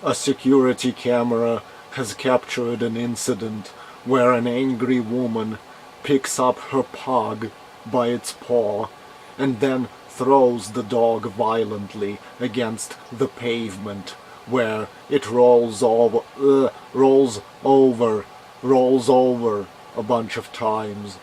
A security camera has captured an incident where an angry woman picks up her pug by its paw and then throws the dog violently against the pavement, where it rolls over a bunch of times.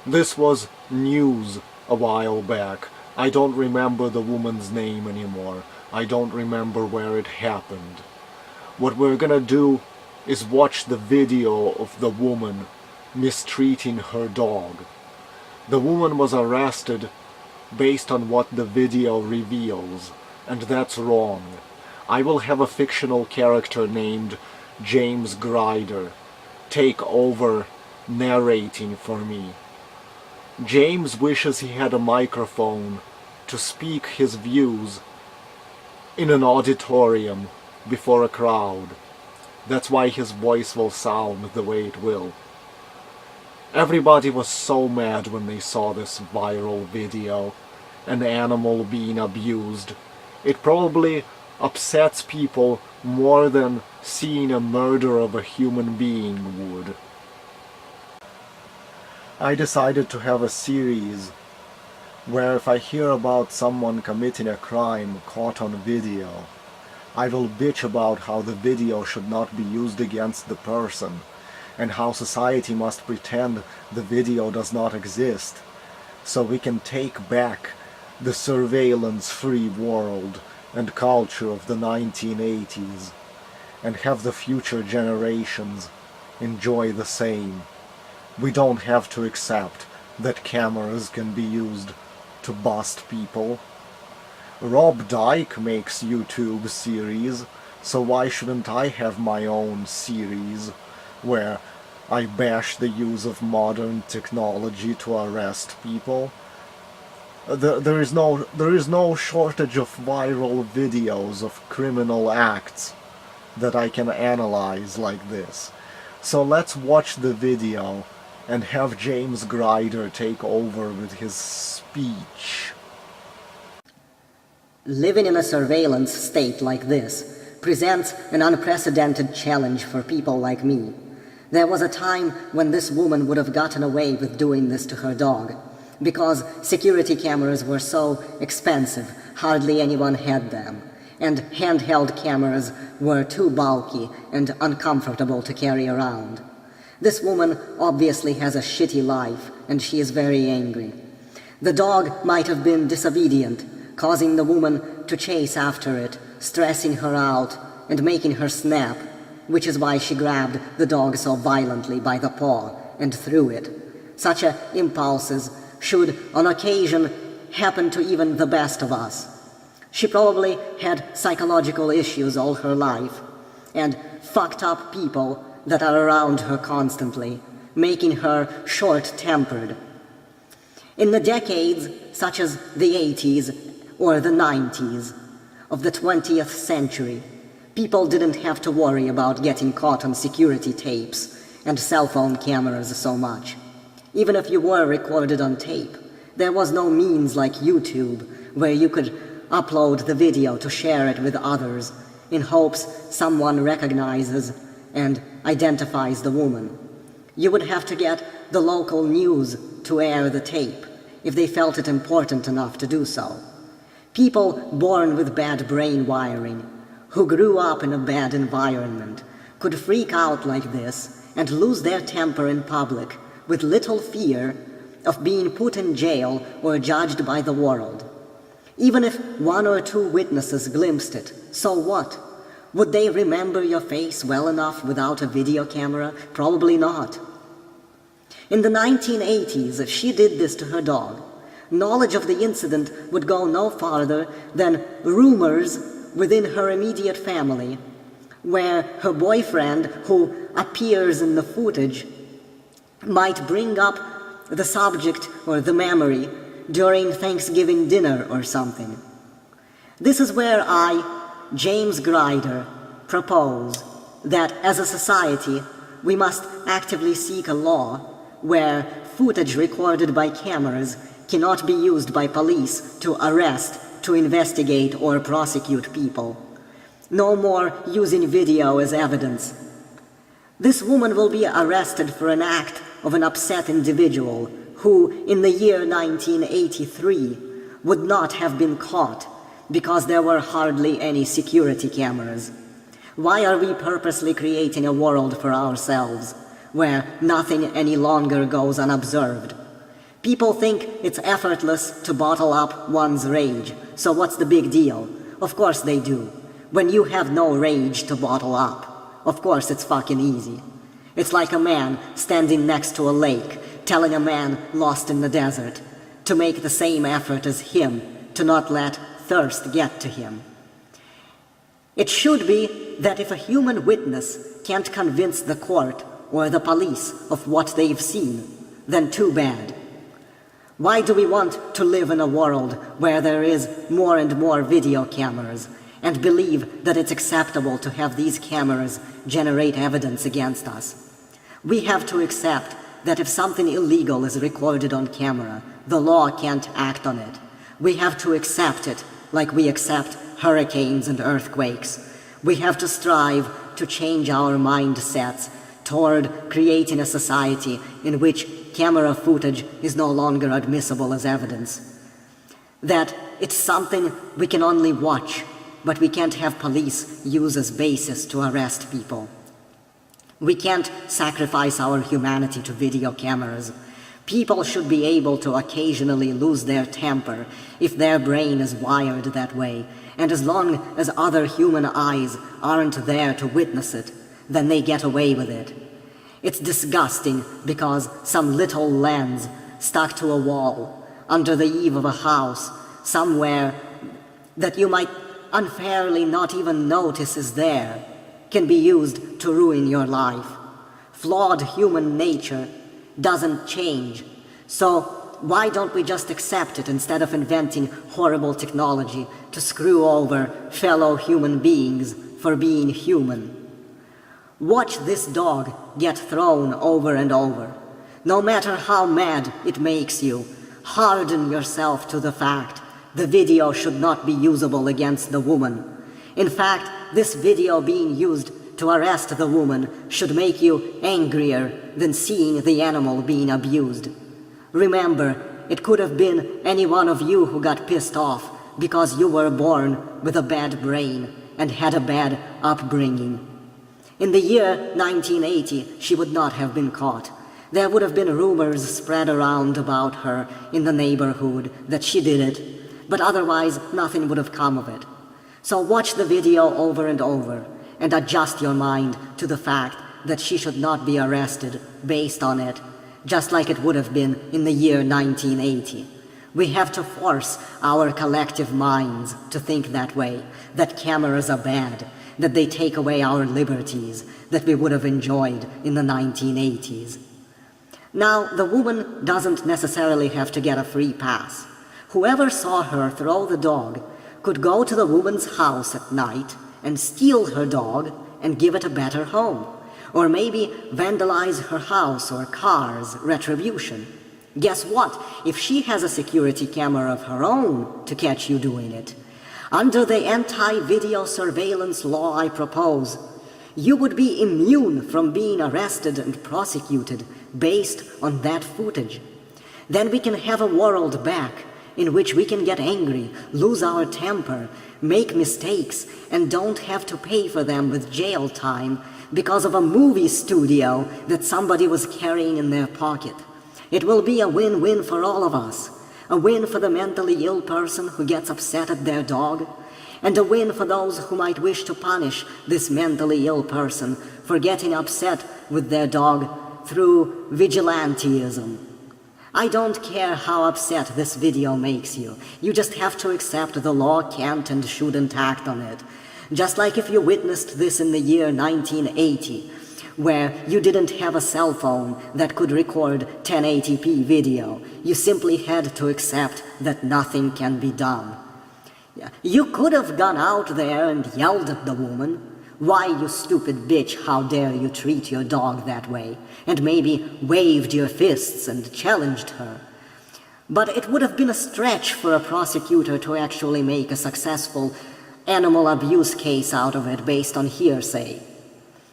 This was news a while back. I don't remember the woman's name anymore. I don't remember where it happened. What we're gonna do is watch the video of the woman mistreating her dog. The woman was arrested based on what the video reveals, and that's wrong. I will have a fictional character named James Grider take over narrating for me. James wishes he had a microphone to speak his views in an auditorium before a crowd. That's why his voice will sound the way it will. Everybody was so mad when they saw this viral video, an animal being abused. It probably upsets people more than seeing a murder of a human being would. I decided to have a series where if I hear about someone committing a crime caught on video, I will bitch about how the video should not be used against the person, and how society must pretend the video does not exist, so we can take back the surveillance-free world and culture of the 1980s, and have the future generations enjoy the same. We don't have to accept that cameras can be used to bust people. Rob Dyke makes YouTube series, so why shouldn't I have my own series where I bash the use of modern technology to arrest people? There is no shortage of viral videos of criminal acts that I can analyze like this. So let's watch the video and have James Grider take over with his speech. Living in a surveillance state like this presents an unprecedented challenge for people like me. There was a time when this woman would have gotten away with doing this to her dog, because security cameras were so expensive, hardly anyone had them, and handheld cameras were too bulky and uncomfortable to carry around. This woman obviously has a shitty life, and she is very angry. The dog might have been disobedient, causing the woman to chase after it, stressing her out and making her snap, which is why she grabbed the dog so violently by the paw and threw it. Such impulses should, on occasion, happen to even the best of us. She probably had psychological issues all her life, and fucked up people that are around her constantly, making her short-tempered. In the decades such as the 80s or the 90s of the 20th century, people didn't have to worry about getting caught on security tapes and cell phone cameras so much. Even if you were recorded on tape, there was no means like YouTube where you could upload the video to share it with others in hopes someone recognizes and identifies the woman. You would have to get the local news to air the tape if they felt it important enough to do so. People born with bad brain wiring, who grew up in a bad environment, could freak out like this and lose their temper in public with little fear of being put in jail or judged by the world. Even if one or two witnesses glimpsed it, so what? Would they remember your face well enough without a video camera? Probably not. In the 1980s, if she did this to her dog, knowledge of the incident would go no farther than rumors within her immediate family, where her boyfriend, who appears in the footage, might bring up the subject or the memory during Thanksgiving dinner or something. This is where I, James Grider, propose that as a society we must actively seek a law where footage recorded by cameras cannot be used by police to arrest, to investigate or prosecute people. No more using video as evidence. This woman will be arrested for an act of an upset individual who, in the year 1983, would not have been caught because there were hardly any security cameras. Why are we purposely creating a world for ourselves where nothing any longer goes unobserved? People think it's effortless to bottle up one's rage, so what's the big deal? Of course they do. When you have no rage to bottle up, of course it's fucking easy. It's like a man standing next to a lake telling a man lost in the desert to make the same effort as him to not let thirst get to him. It should be that if a human witness can't convince the court or the police of what they've seen, then too bad. Why do we want to live in a world where there is more and more video cameras and believe that it's acceptable to have these cameras generate evidence against us? We have to accept that if something illegal is recorded on camera, the law can't act on it. We have to accept it like we accept hurricanes and earthquakes. We have to strive to change our mindsets toward creating a society in which camera footage is no longer admissible as evidence. That it's something we can only watch, but we can't have police use as basis to arrest people. We can't sacrifice our humanity to video cameras. People should be able to occasionally lose their temper if their brain is wired that way, and as long as other human eyes aren't there to witness it, then they get away with it. It's disgusting because some little lens stuck to a wall under the eave of a house somewhere that you might unfairly not even notice is there can be used to ruin your life. Flawed human nature doesn't change, so why don't we just accept it instead of inventing horrible technology to screw over fellow human beings for being human? Watch this dog get thrown over and over. No matter how mad it makes you, harden yourself to the fact the video should not be usable against the woman. In fact, this video being used to arrest the woman should make you angrier than seeing the animal being abused. Remember, it could have been any one of you who got pissed off because you were born with a bad brain and had a bad upbringing. In the year 1980, she would not have been caught. There would have been rumors spread around about her in the neighborhood that she did it, but otherwise nothing would have come of it. So watch the video over and over and adjust your mind to the fact that she should not be arrested based on it, just like it would have been in the year 1980. We have to force our collective minds to think that way, that cameras are bad, that they take away our liberties that we would have enjoyed in the 1980s. Now, the woman doesn't necessarily have to get a free pass. Whoever saw her throw the dog could go to the woman's house at night and steal her dog and give it a better home, or maybe vandalize her house or car's retribution. Guess what? If she has a security camera of her own to catch you doing it, under the anti-video surveillance law I propose, you would be immune from being arrested and prosecuted based on that footage. Then we can have a world back in which we can get angry, lose our temper, make mistakes, and don't have to pay for them with jail time because of a movie studio that somebody was carrying in their pocket. It will be a win-win for all of us. A win for the mentally ill person who gets upset at their dog, and a win for those who might wish to punish this mentally ill person for getting upset with their dog through vigilantism. I don't care how upset this video makes you. You just have to accept the law can't and shouldn't act on it. Just like if you witnessed this in the year 1980, where you didn't have a cell phone that could record 1080p video. You simply had to accept that nothing can be done. You could have gone out there and yelled at the woman, "Why, you stupid bitch, how dare you treat your dog that way?" and maybe waved your fists and challenged her. But it would have been a stretch for a prosecutor to actually make a successful animal abuse case out of it based on hearsay.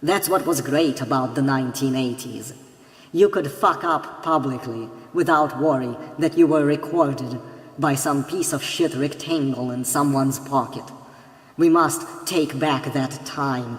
That's what was great about the 1980s. You could fuck up publicly without worry that you were recorded by some piece of shit rectangle in someone's pocket. We must take back that time